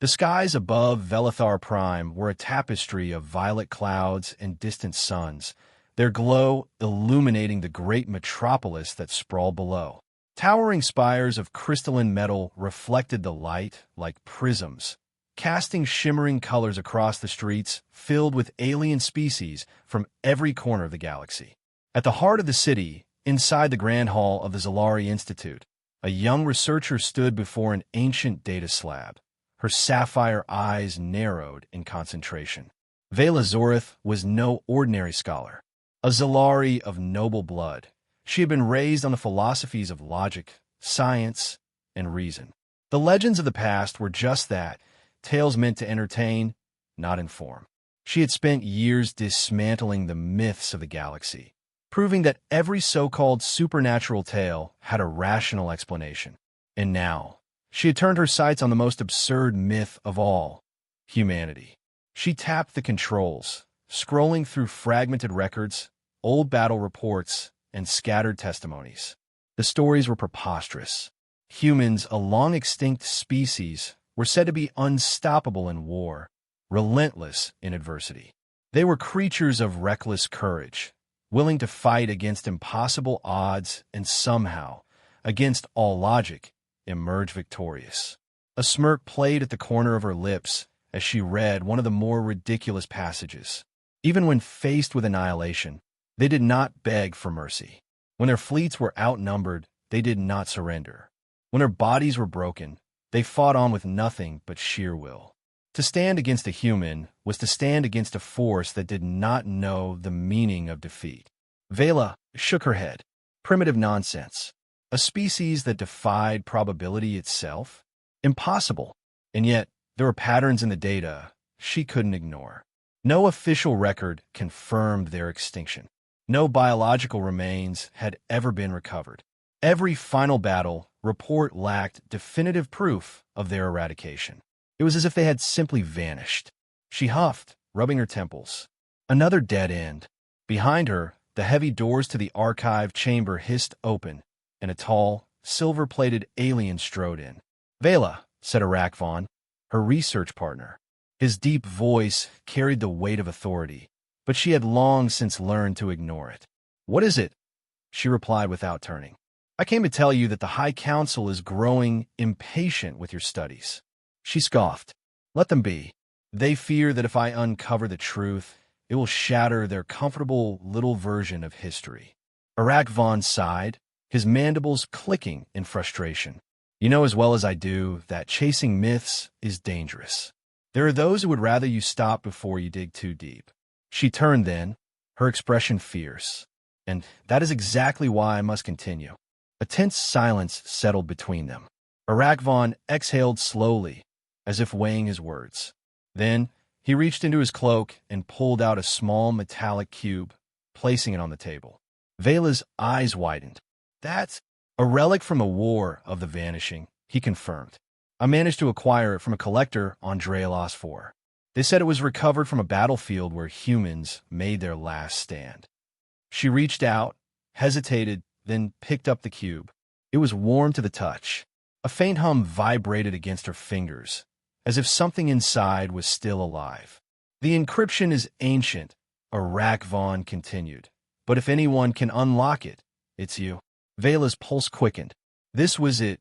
The skies above Velithar Prime were a tapestry of violet clouds and distant suns, their glow illuminating the great metropolis that sprawled below. Towering spires of crystalline metal reflected the light like prisms, casting shimmering colors across the streets filled with alien species from every corner of the galaxy. At the heart of the city, inside the Grand Hall of the Zalari Institute, a young researcher stood before an ancient data slab, her sapphire eyes narrowed in concentration. Vela Zorith was no ordinary scholar, a Zalari of noble blood. She had been raised on the philosophies of logic, science, and reason. The legends of the past were just that, tales meant to entertain, not inform. She had spent years dismantling the myths of the galaxy, proving that every so-called supernatural tale had a rational explanation. And now, she had turned her sights on the most absurd myth of all, humanity. She tapped the controls, scrolling through fragmented records, old battle reports, and scattered testimonies. The stories were preposterous. Humans, a long-extinct species, were said to be unstoppable in war, relentless in adversity. They were creatures of reckless courage, willing to fight against impossible odds and somehow, against all logic, emerge victorious. A smirk played at the corner of her lips as she read one of the more ridiculous passages. Even when faced with annihilation, they did not beg for mercy. When their fleets were outnumbered, they did not surrender. When their bodies were broken, they fought on with nothing but sheer will. To stand against a human was to stand against a force that did not know the meaning of defeat. Vela shook her head. Primitive nonsense. A species that defied probability itself? Impossible. And yet, there were patterns in the data she couldn't ignore. No official record confirmed their extinction. No biological remains had ever been recovered. Every final battle report lacked definitive proof of their eradication. It was as if they had simply vanished. She huffed, rubbing her temples. Another dead end. Behind her, the heavy doors to the archive chamber hissed open, and a tall, silver-plated alien strode in. "Vela," said Arakvon, her research partner. His deep voice carried the weight of authority, but she had long since learned to ignore it. "What is it?" she replied without turning. "I came to tell you that the High Council is growing impatient with your studies." She scoffed. "Let them be. They fear that if I uncover the truth, it will shatter their comfortable little version of history." Arakvon sighed, his mandibles clicking in frustration. "You know as well as I do that chasing myths is dangerous. There are those who would rather you stop before you dig too deep." She turned then, her expression fierce. "And that is exactly why I must continue." A tense silence settled between them. Arakvon exhaled slowly, as if weighing his words. Then he reached into his cloak and pulled out a small metallic cube, placing it on the table. Vela's eyes widened. "That's a relic from a war of the vanishing," he confirmed. "I managed to acquire it from a collector on Draelos 4. They said it was recovered from a battlefield where humans made their last stand." She reached out, hesitated, then picked up the cube. It was warm to the touch. A faint hum vibrated against her fingers, as if something inside was still alive. "The encryption is ancient," Arakvon continued. "But if anyone can unlock it, it's you." Vela's pulse quickened. This was it,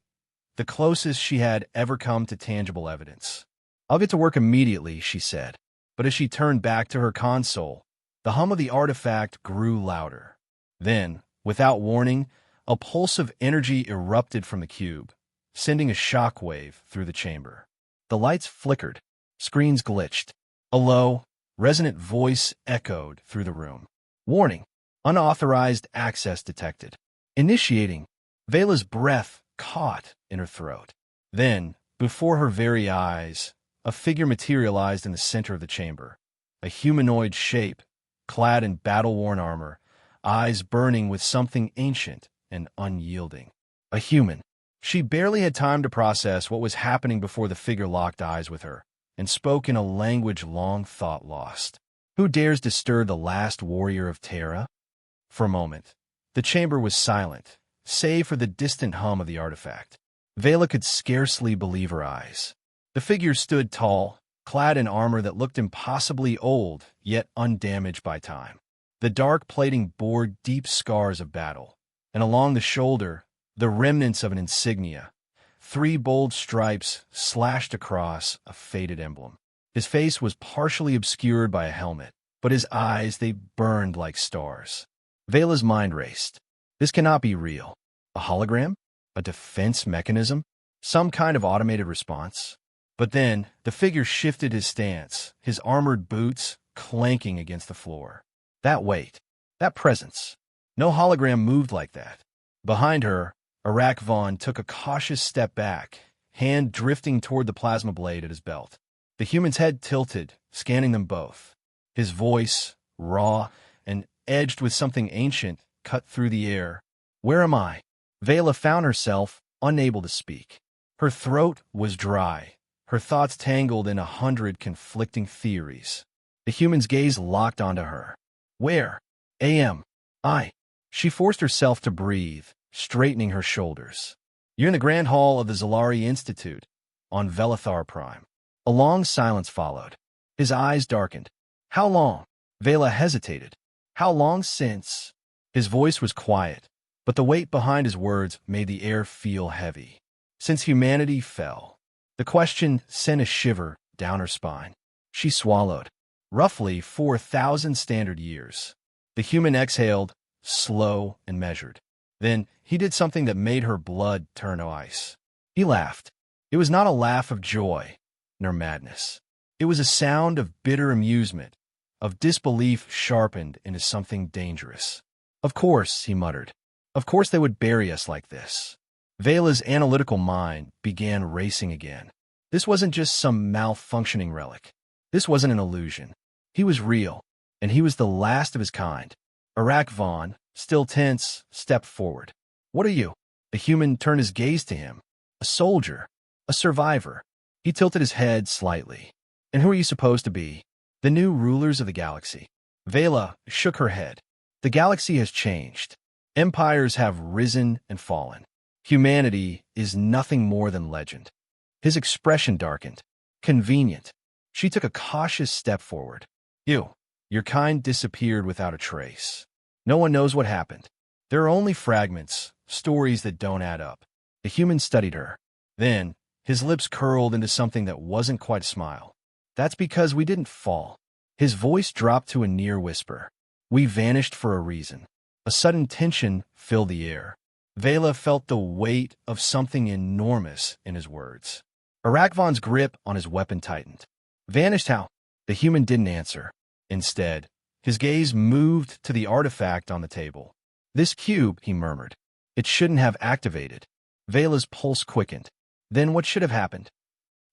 the closest she had ever come to tangible evidence. "I'll get to work immediately," she said. But as she turned back to her console, the hum of the artifact grew louder. Then, without warning, a pulse of energy erupted from the cube, sending a shockwave through the chamber. The lights flickered, screens glitched. A low, resonant voice echoed through the room. "Warning! Unauthorized access detected." Initiating. Vela's breath caught in her throat. Then, before her very eyes, a figure materialized in the center of the chamber. A humanoid shape, clad in battle-worn armor, eyes burning with something ancient and unyielding. A human. She barely had time to process what was happening before the figure locked eyes with her and spoke in a language long thought lost. "Who dares disturb the last warrior of Terra?" For a moment, the chamber was silent, save for the distant hum of the artifact. Vela could scarcely believe her eyes. The figure stood tall, clad in armor that looked impossibly old, yet undamaged by time. The dark plating bore deep scars of battle, and along the shoulder, the remnants of an insignia, 3 bold stripes slashed across a faded emblem. His face was partially obscured by a helmet, but his eyes, they burned like stars. Vela's mind raced. This cannot be real. A hologram? A defense mechanism? Some kind of automated response? But then, the figure shifted his stance, his armored boots clanking against the floor. That weight, that presence. No hologram moved like that. Behind her, Iraq Vaughn took a cautious step back, hand drifting toward the plasma blade at his belt. The human's head tilted, scanning them both. His voice, raw and edged with something ancient, cut through the air. "Where am I?" Vela found herself unable to speak. Her throat was dry, her thoughts tangled in 100 conflicting theories. The human's gaze locked onto her. "Where? I." She forced herself to breathe, straightening her shoulders. "You're in the Grand Hall of the Zalari Institute, on Velithar Prime." A long silence followed. His eyes darkened. "How long?" Vela hesitated. "How long since?" His voice was quiet, but the weight behind his words made the air feel heavy. "Since humanity fell." The question sent a shiver down her spine. She swallowed. "Roughly 4,000 standard years." The human exhaled, slow and measured. Then he did something that made her blood turn to ice. He laughed. It was not a laugh of joy, nor madness. It was a sound of bitter amusement, of disbelief sharpened into something dangerous. "Of course," he muttered. "Of course they would bury us like this." Vela's analytical mind began racing again. This wasn't just some malfunctioning relic. This wasn't an illusion. He was real, and he was the last of his kind. Iraq Vaughn, still tense, stepped forward. "What are you?" The human turned his gaze to him. "A soldier. A survivor." He tilted his head slightly. "And who are you supposed to be?" "The new rulers of the galaxy." Vela shook her head. "The galaxy has changed. Empires have risen and fallen. Humanity is nothing more than legend." His expression darkened. "Convenient." She took a cautious step forward. Your kind disappeared without a trace. No one knows what happened. There are only fragments, stories that don't add up." The human studied her. Then, his lips curled into something that wasn't quite a smile. "That's because we didn't fall." His voice dropped to a near whisper. "We vanished for a reason." A sudden tension filled the air. Vela felt the weight of something enormous in his words. Arakvan's grip on his weapon tightened. "Vanished how?" The human didn't answer. Instead, his gaze moved to the artifact on the table. "This cube," he murmured. "It shouldn't have activated." Vela's pulse quickened. Then what should have happened?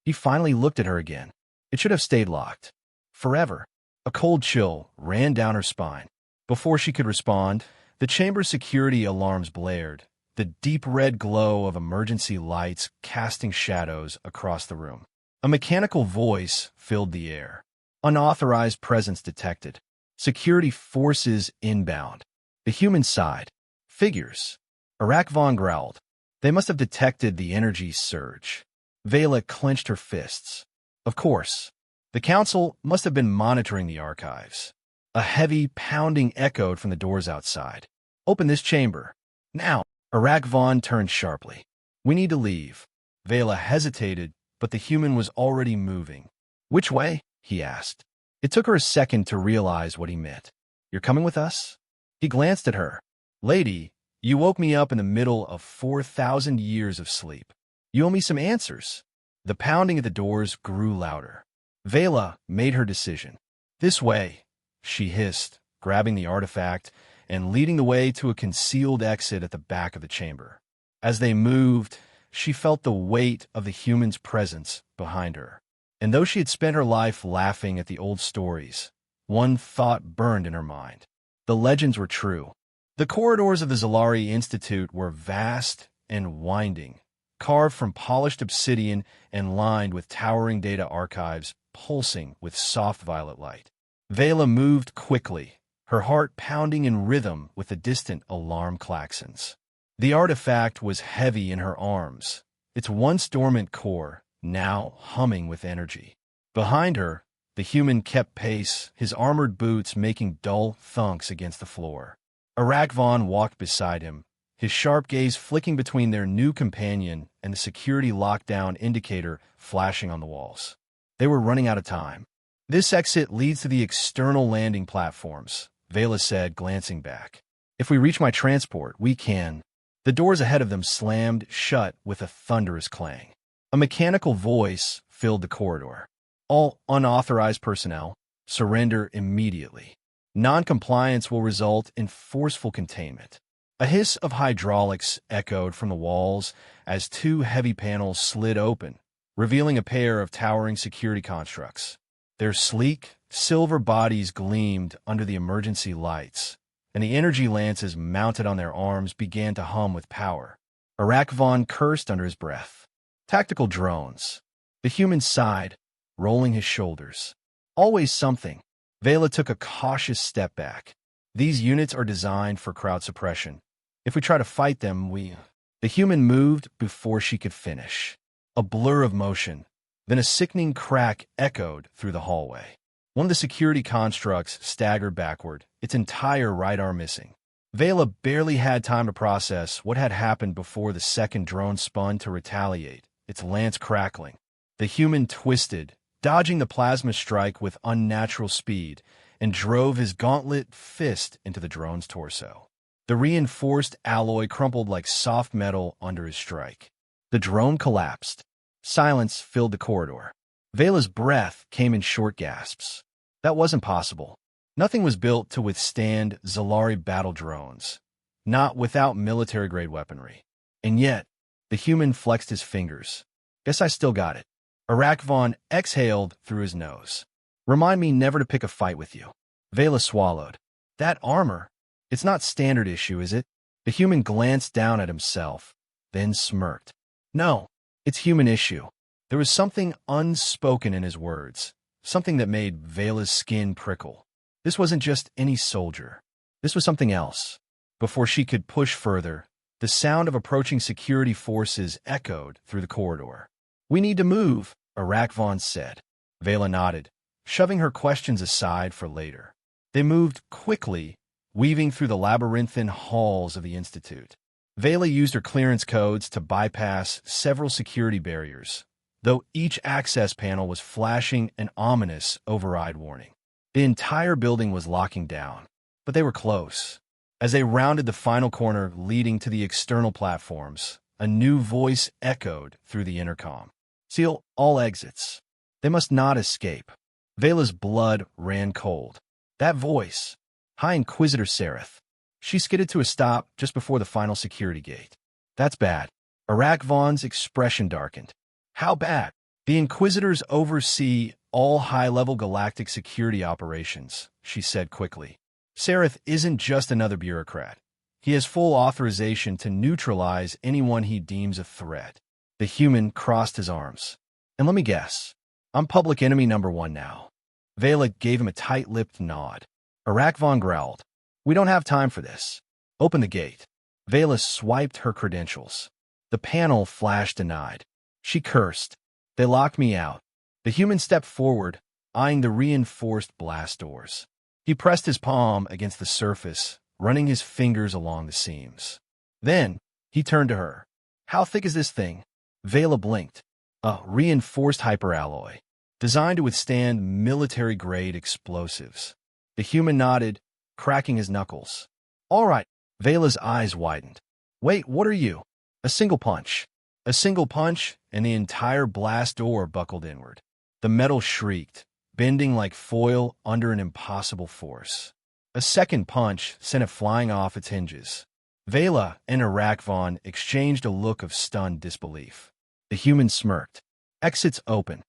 He finally looked at her again. It should have stayed locked. Forever. A cold chill ran down her spine. Before she could respond, the chamber's security alarms blared, the deep red glow of emergency lights casting shadows across the room. A mechanical voice filled the air. Unauthorized presence detected. Security forces inbound. The human sighed. "Figures." Arakvan growled. "They must have detected the energy surge." Vela clenched her fists. "Of course. The council must have been monitoring the archives." A heavy pounding echoed from the doors outside. "Open this chamber. Now." Arakvan turned sharply. "We need to leave." Vela hesitated, but the human was already moving. "Which way?" he asked. It took her a second to realize what he meant. "You're coming with us?" He glanced at her. "Lady, you woke me up in the middle of 4,000 years of sleep. You owe me some answers." The pounding at the doors grew louder. Vela made her decision. "This way," she hissed, grabbing the artifact and leading the way to a concealed exit at the back of the chamber. As they moved, she felt the weight of the human's presence behind her. And though she had spent her life laughing at the old stories, one thought burned in her mind. The legends were true. The corridors of the Zalari Institute were vast and winding, carved from polished obsidian and lined with towering data archives pulsing with soft violet light. Vela moved quickly, her heart pounding in rhythm with the distant alarm klaxons. The artifact was heavy in her arms, its once dormant core now humming with energy. Behind her, the human kept pace, his armored boots making dull thunks against the floor. Arakvon walked beside him, his sharp gaze flicking between their new companion and the security lockdown indicator flashing on the walls. They were running out of time. "This exit leads to the external landing platforms," Vela said, glancing back. "If we reach my transport, we can." The doors ahead of them slammed shut with a thunderous clang. A mechanical voice filled the corridor. "All unauthorized personnel, surrender immediately. Non-compliance will result in forceful containment." A hiss of hydraulics echoed from the walls as two heavy panels slid open, revealing a pair of towering security constructs. Their sleek, silver bodies gleamed under the emergency lights, and the energy lances mounted on their arms began to hum with power. Arakvon cursed under his breath. "Tactical drones." The human sighed, rolling his shoulders. "Always something." Vela took a cautious step back. "These units are designed for crowd suppression. If we try to fight them, we—" The human moved before she could finish. A blur of motion, then a sickening crack echoed through the hallway. One of the security constructs staggered backward, its entire right arm missing. Vela barely had time to process what had happened before the second drone spun to retaliate, its lance crackling. The human twisted, dodging the plasma strike with unnatural speed, and drove his gauntlet fist into the drone's torso. The reinforced alloy crumpled like soft metal under his strike. The drone collapsed. Silence filled the corridor. Vela's breath came in short gasps. That wasn't possible. Nothing was built to withstand Zalari battle drones, not without military-grade weaponry. And yet, the human flexed his fingers. "Guess I still got it." Arakvon exhaled through his nose. "Remind me never to pick a fight with you." Vela swallowed. "That armor? It's not standard issue, is it?" The human glanced down at himself, then smirked. "No, it's human issue." There was something unspoken in his words, something that made Vela's skin prickle. This wasn't just any soldier. This was something else. Before she could push further, the sound of approaching security forces echoed through the corridor. "We need to move," Arakvon said. Vela nodded, shoving her questions aside for later. They moved quickly, weaving through the labyrinthine halls of the Institute. Vela used her clearance codes to bypass several security barriers, though each access panel was flashing an ominous override warning. The entire building was locking down, but they were close. As they rounded the final corner leading to the external platforms, a new voice echoed through the intercom. "Seal all exits. They must not escape." Vela's blood ran cold. That voice, High Inquisitor Sereth. She skidded to a stop just before the final security gate. "That's bad." Arakvon's expression darkened. "How bad?" "The Inquisitors oversee all high-level galactic security operations," she said quickly. "Sereth isn't just another bureaucrat. He has full authorization to neutralize anyone he deems a threat." The human crossed his arms. "And let me guess, I'm public enemy number one now." Vela gave him a tight-lipped nod. Arakvon growled, "We don't have time for this. Open the gate." Vela swiped her credentials. The panel flashed denied. She cursed. "They locked me out." The human stepped forward, eyeing the reinforced blast doors. He pressed his palm against the surface, running his fingers along the seams. Then, he turned to her. "How thick is this thing?" Vela blinked. "A reinforced hyperalloy, designed to withstand military-grade explosives." The human nodded, cracking his knuckles. "All right." Vela's eyes widened. "Wait, what are you?" "A single punch." A single punch, and the entire blast door buckled inward. The metal shrieked, bending like foil under an impossible force. A second punch sent it flying off its hinges. Vela and Arakvon exchanged a look of stunned disbelief. The human smirked. "Exits open."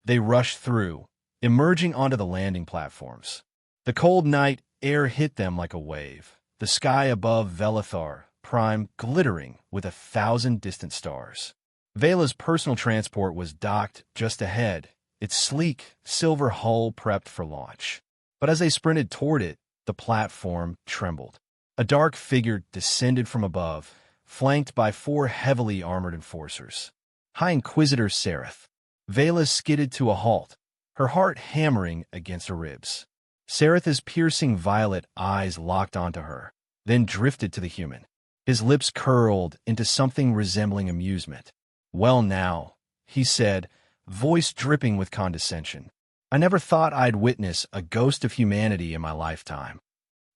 They rushed through, emerging onto the landing platforms. The cold night air hit them like a wave, the sky above Velethar Prime glittering with 1,000 distant stars. Vela's personal transport was docked just ahead, its sleek, silver hull prepped for launch. But as they sprinted toward it, the platform trembled. A dark figure descended from above, flanked by 4 heavily armored enforcers. High Inquisitor Sereth. Vela skidded to a halt, her heart hammering against her ribs. Saratha's piercing violet eyes locked onto her, then drifted to the human. His lips curled into something resembling amusement. "Well now," he said, voice dripping with condescension. "I never thought I'd witness a ghost of humanity in my lifetime."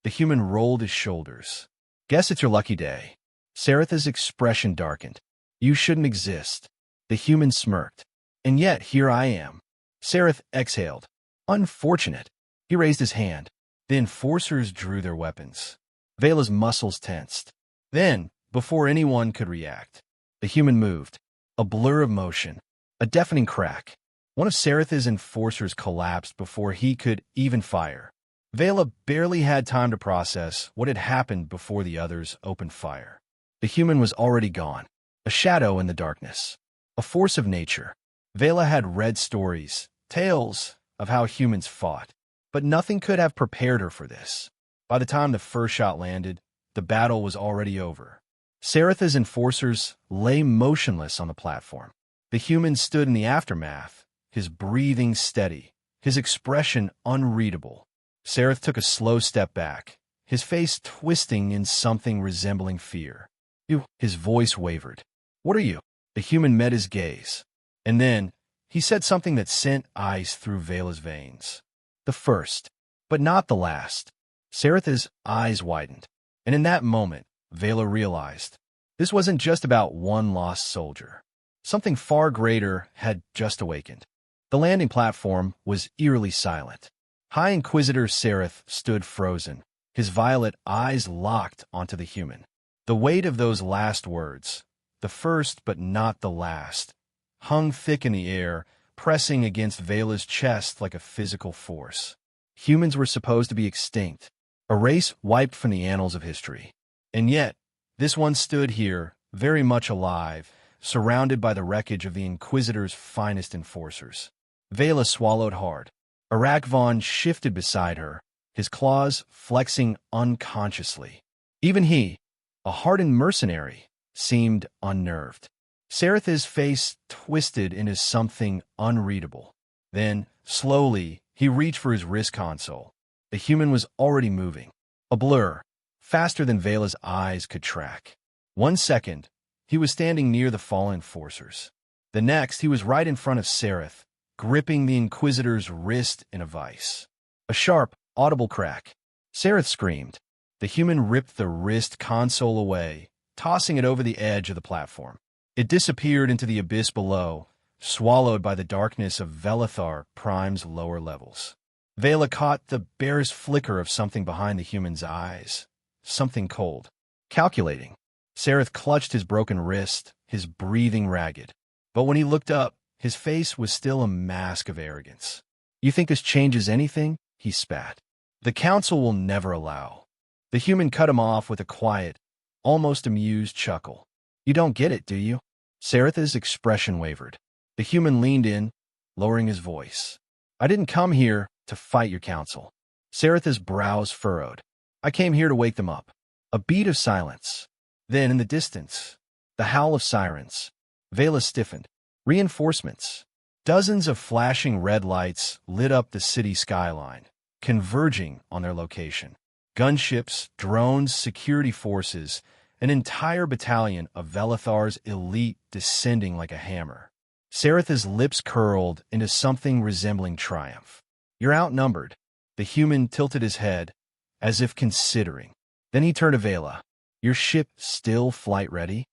The human rolled his shoulders. "Guess it's your lucky day." Saratha's expression darkened. "You shouldn't exist." The human smirked. "And yet here I am." Sarath exhaled. "Unfortunate." He raised his hand. The enforcers drew their weapons. Vela's muscles tensed. Then, before anyone could react, the human moved. A blur of motion. A deafening crack. One of Saratha's enforcers collapsed before he could even fire. Vela barely had time to process what had happened before the others opened fire. The human was already gone. A shadow in the darkness. A force of nature. Vela had read stories, tales of how humans fought, but nothing could have prepared her for this. By the time the first shot landed, the battle was already over. Saratha's enforcers lay motionless on the platform. The human stood in the aftermath, his breathing steady, his expression unreadable. Sarath took a slow step back, his face twisting in something resembling fear. "You," his voice wavered. "What are you?" The human met his gaze. And then, he said something that sent ice through Vela's veins. "The first, but not the last." Saratha's eyes widened. And in that moment, Vela realized this wasn't just about one lost soldier. Something far greater had just awakened. The landing platform was eerily silent. High Inquisitor Sarath stood frozen, his violet eyes locked onto the human. The weight of those last words, the first but not the last, hung thick in the air, pressing against Vela's chest like a physical force. Humans were supposed to be extinct, a race wiped from the annals of history. And yet, this one stood here, very much alive, surrounded by the wreckage of the Inquisitor's finest enforcers. Vela swallowed hard. Arakvon shifted beside her, his claws flexing unconsciously. Even he, a hardened mercenary, seemed unnerved. Saratha's face twisted into something unreadable. Then, slowly, he reached for his wrist console. The human was already moving. A blur, faster than Vela's eyes could track. 1 second, he was standing near the fallen enforcers. The next, he was right in front of Sarath, gripping the Inquisitor's wrist in a vice. A sharp, audible crack. Sarath screamed. The human ripped the wrist console away, tossing it over the edge of the platform. It disappeared into the abyss below, swallowed by the darkness of Velethar Prime's lower levels. Vela caught the barest flicker of something behind the human's eyes. Something cold. Calculating. Sarath clutched his broken wrist, his breathing ragged. But when he looked up, his face was still a mask of arrogance. "You think this changes anything?" he spat. "The Council will never allow." The human cut him off with a quiet, almost amused chuckle. "You don't get it, do you?" Saratha's expression wavered. The human leaned in, lowering his voice. "I didn't come here to fight your council." Saratha's brows furrowed. "I came here to wake them up." A beat of silence. Then, in the distance, the howl of sirens. Vela stiffened. Reinforcements. Dozens of flashing red lights lit up the city skyline, converging on their location. Gunships, drones, security forces, an entire battalion of Velethar's elite descending like a hammer. Saratha's lips curled into something resembling triumph. "You're outnumbered." The human tilted his head, as if considering. Then he turned to Vela. "Your ship still flight ready?"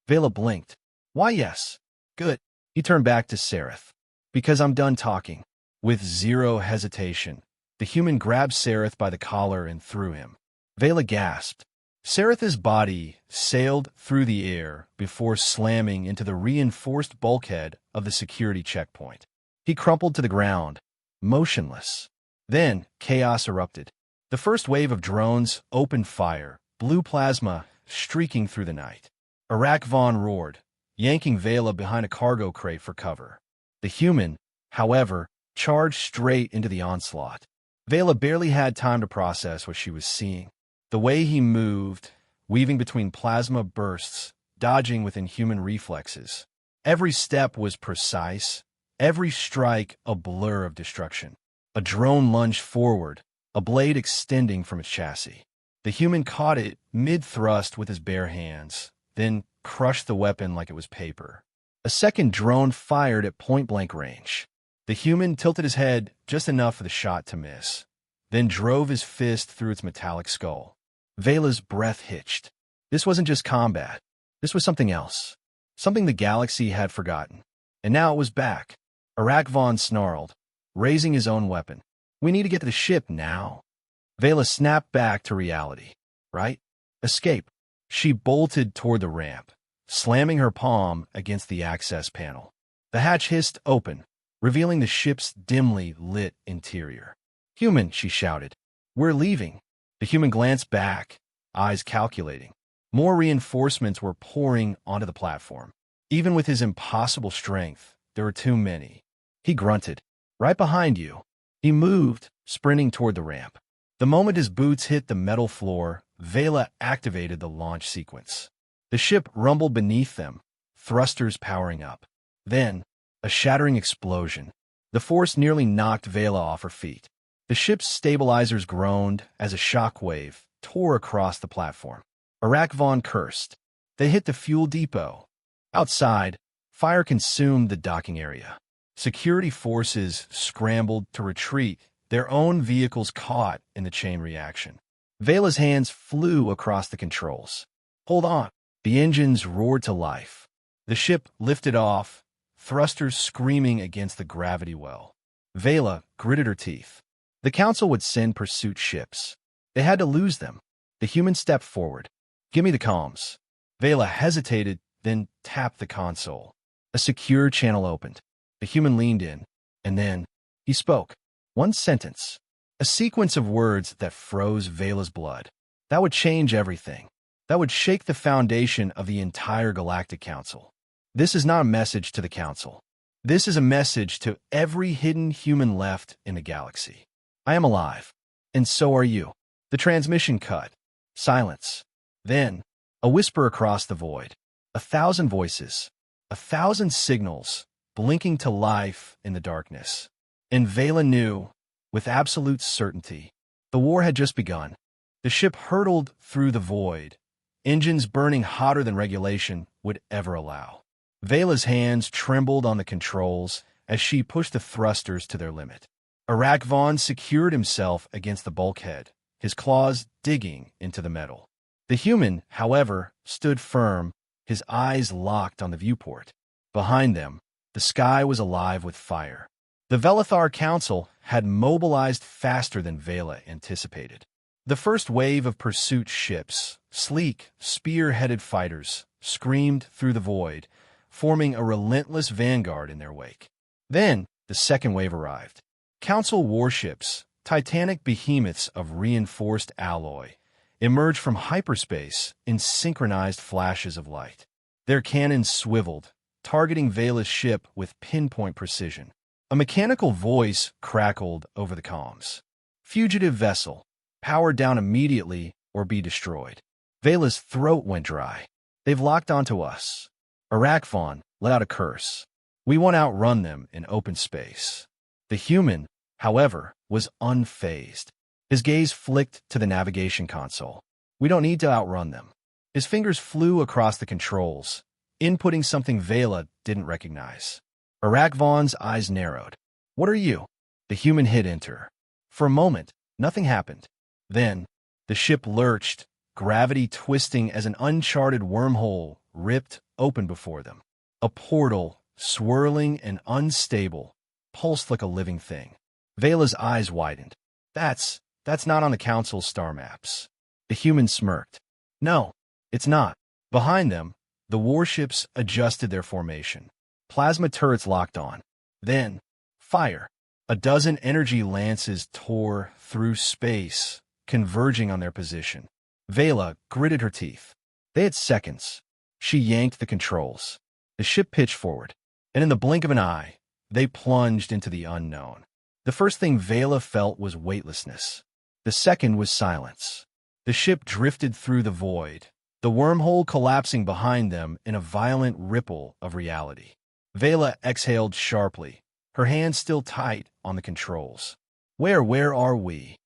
Vela blinked. "Why, yes." "Good." He turned back to Sarath. "Because I'm done talking." With zero hesitation, the human grabbed Sarath by the collar and threw him. Vela gasped. Saratha's body sailed through the air before slamming into the reinforced bulkhead of the security checkpoint. He crumpled to the ground, motionless. Then chaos erupted. The first wave of drones opened fire, blue plasma streaking through the night. Arakvon roared, yanking Vela behind a cargo crate for cover. The human, however, charged straight into the onslaught. Vela barely had time to process what she was seeing. The way he moved, weaving between plasma bursts, dodging with inhuman reflexes. Every step was precise, every strike a blur of destruction. A drone lunged forward, a blade extending from its chassis. The human caught it mid-thrust with his bare hands, then crushed the weapon like it was paper. A second drone fired at point-blank range. The human tilted his head just enough for the shot to miss, then drove his fist through its metallic skull. Vela's breath hitched. This wasn't just combat. This was something else. Something the galaxy had forgotten. And now it was back. Arakvon snarled, raising his own weapon. We need to get to the ship now. Vela snapped back to reality. Right? Escape. She bolted toward the ramp, slamming her palm against the access panel. The hatch hissed open, revealing the ship's dimly lit interior. Human, she shouted. We're leaving. The human glanced back, eyes calculating. More reinforcements were pouring onto the platform. Even with his impossible strength, there were too many. He grunted. Right behind you. He moved, sprinting toward the ramp. The moment his boots hit the metal floor, Vela activated the launch sequence. The ship rumbled beneath them, thrusters powering up. Then, a shattering explosion. The force nearly knocked Vela off her feet. The ship's stabilizers groaned as a shockwave tore across the platform. Arakvon cursed. They hit the fuel depot. Outside, fire consumed the docking area. Security forces scrambled to retreat, their own vehicles caught in the chain reaction. Vela's hands flew across the controls. Hold on. The engines roared to life. The ship lifted off, thrusters screaming against the gravity well. Vela gritted her teeth. The Council would send pursuit ships. They had to lose them. The human stepped forward. Give me the comms. Vela hesitated, then tapped the console. A secure channel opened. The human leaned in, and then he spoke. One sentence. A sequence of words that froze Vela's blood. That would change everything. That would shake the foundation of the entire Galactic Council. This is not a message to the Council. This is a message to every hidden human left in the galaxy. I am alive, and so are you. The transmission cut. Silence. Then, a whisper across the void. 1,000 voices. 1,000 signals, blinking to life in the darkness. And Vela knew, with absolute certainty, the war had just begun. The ship hurtled through the void, engines burning hotter than regulation would ever allow. Vela's hands trembled on the controls as she pushed the thrusters to their limit. Arakvon secured himself against the bulkhead, his claws digging into the metal. The human, however, stood firm, his eyes locked on the viewport. Behind them, the sky was alive with fire. The Velethar Council had mobilized faster than Vela anticipated. The first wave of pursuit ships, sleek, spear-headed fighters, screamed through the void, forming a relentless vanguard in their wake. Then, the second wave arrived. Council warships, titanic behemoths of reinforced alloy, emerged from hyperspace in synchronized flashes of light. Their cannons swiveled, targeting Vela's ship with pinpoint precision. A mechanical voice crackled over the comms. Fugitive vessel, power down immediately or be destroyed. Vela's throat went dry. They've locked onto us. Arakvon let out a curse. We won't outrun them in open space. The human, however, was unfazed. His gaze flicked to the navigation console. We don't need to outrun them. His fingers flew across the controls, inputting something Vela didn't recognize. Arakvon's eyes narrowed. What are you? The human hit enter. For a moment, nothing happened. Then, the ship lurched, gravity twisting as an uncharted wormhole ripped open before them. A portal, swirling and unstable, pulsed like a living thing. Vela's eyes widened. That's not on the Council's star maps. The human smirked. No, it's not. Behind them, the warships adjusted their formation. Plasma turrets locked on. Then, fire. A dozen energy lances tore through space, converging on their position. Vela gritted her teeth. They had seconds. She yanked the controls. The ship pitched forward, and in the blink of an eye, they plunged into the unknown. The first thing Vela felt was weightlessness. The second was silence. The ship drifted through the void, the wormhole collapsing behind them in a violent ripple of reality. Vela exhaled sharply, her hands still tight on the controls. Where are we?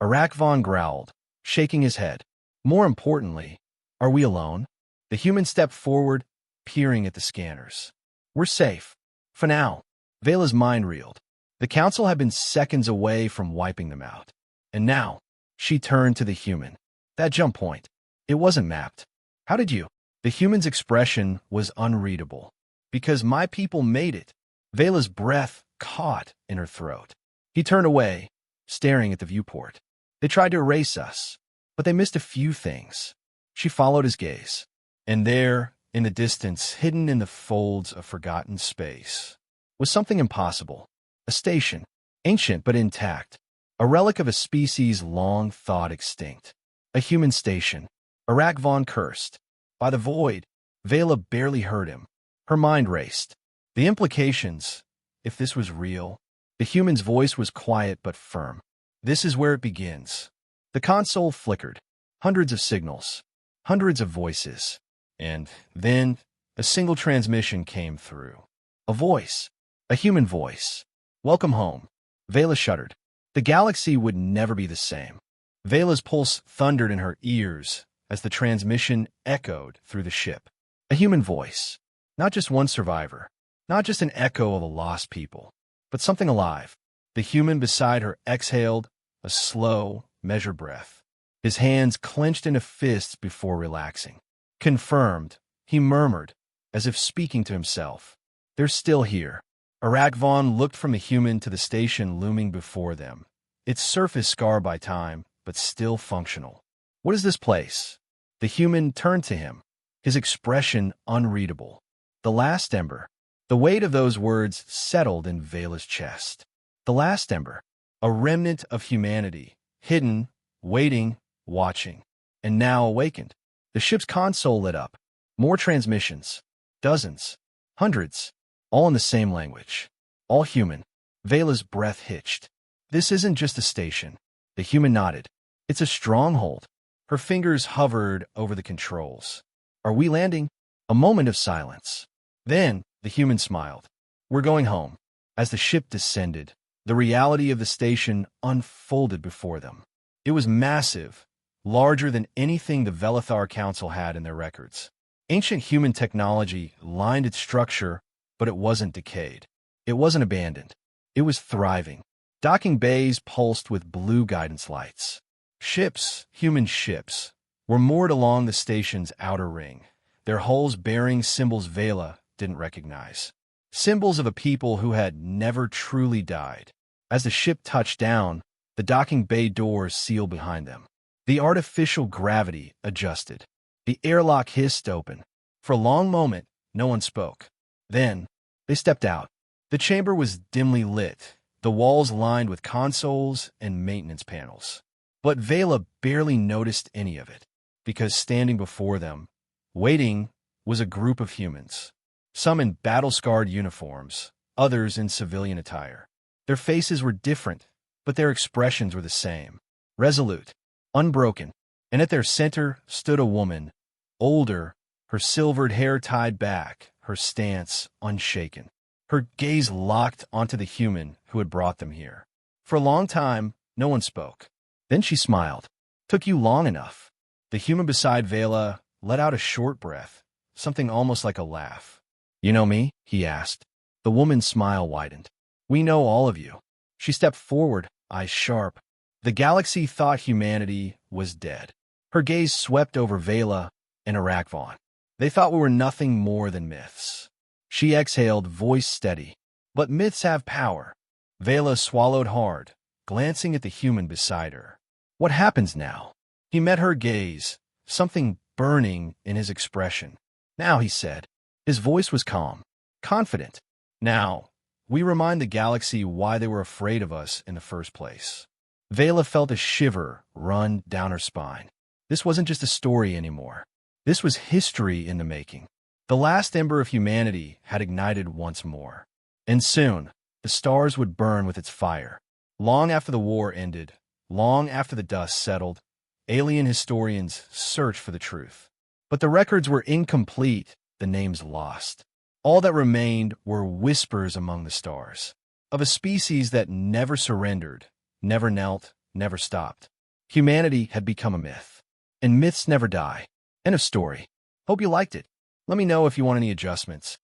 Arakvon growled, shaking his head. More importantly, are we alone? The human stepped forward, peering at the scanners. We're safe. For now. Vela's mind reeled. The council had been seconds away from wiping them out. And now, she turned to the human. That jump point. It wasn't mapped. How did you? The human's expression was unreadable. Because my people made it. Vela's breath caught in her throat. He turned away, staring at the viewport. They tried to erase us, but they missed a few things. She followed his gaze. And there, in the distance, hidden in the folds of forgotten space, was something impossible. A station, ancient but intact. A relic of a species long thought extinct. A human station. Arakvon cursed. By the void, Vela barely heard him. Her mind raced. The implications, if this was real. The human's voice was quiet but firm. This is where it begins. The console flickered. Hundreds of signals. Hundreds of voices. And then, a single transmission came through. A voice. A human voice. Welcome home. Vela shuddered. The galaxy would never be the same. Vela's pulse thundered in her ears as the transmission echoed through the ship. A human voice. Not just one survivor. Not just an echo of a lost people. But something alive. The human beside her exhaled a slow, measured breath. His hands clenched into fists before relaxing. Confirmed, he murmured, as if speaking to himself. They're still here. Arakvon looked from the human to the station looming before them, its surface scarred by time, but still functional. What is this place? The human turned to him, his expression unreadable. The last ember. The weight of those words settled in Vela's chest. The last ember. A remnant of humanity, hidden, waiting, watching, and now awakened. The ship's console lit up. More transmissions. Dozens. Hundreds. All in the same language. All human. Vela's breath hitched. This isn't just a station. The human nodded. It's a stronghold. Her fingers hovered over the controls. Are we landing? A moment of silence. Then, the human smiled. We're going home. As the ship descended, the reality of the station unfolded before them. It was massive, larger than anything the Velethar Council had in their records. Ancient human technology lined its structure, but it wasn't decayed. It wasn't abandoned. It was thriving. Docking bays pulsed with blue guidance lights. Ships, human ships, were moored along the station's outer ring, their hulls bearing symbols Vela didn't recognize. Symbols of a people who had never truly died. As the ship touched down, the docking bay doors sealed behind them. The artificial gravity adjusted. The airlock hissed open. For a long moment, no one spoke. Then, they stepped out. The chamber was dimly lit, the walls lined with consoles and maintenance panels. But Vela barely noticed any of it, because standing before them, waiting, was a group of humans. Some in battle-scarred uniforms, others in civilian attire. Their faces were different, but their expressions were the same. Resolute, unbroken, and at their center stood a woman, older, her silvered hair tied back, her stance unshaken. Her gaze locked onto the human who had brought them here. For a long time, no one spoke. Then she smiled. Took you long enough. The human beside Vela let out a short breath, something almost like a laugh. You know me? He asked. The woman's smile widened. We know all of you. She stepped forward, eyes sharp. The galaxy thought humanity was dead. Her gaze swept over Vela and Arakvon. They thought we were nothing more than myths. She exhaled, voice steady. But myths have power. Vela swallowed hard, glancing at the human beside her. What happens now? He met her gaze, something burning in his expression. Now, he said. His voice was calm, confident. Now, we remind the galaxy why they were afraid of us in the first place. Vela felt a shiver run down her spine. This wasn't just a story anymore. This was history in the making. The last ember of humanity had ignited once more. And soon, the stars would burn with its fire. Long after the war ended, long after the dust settled, alien historians searched for the truth. But the records were incomplete, the names lost. All that remained were whispers among the stars. of a species that never surrendered, never knelt, never stopped. Humanity had become a myth. And myths never die. End of story. Hope you liked it. Let me know if you want any adjustments.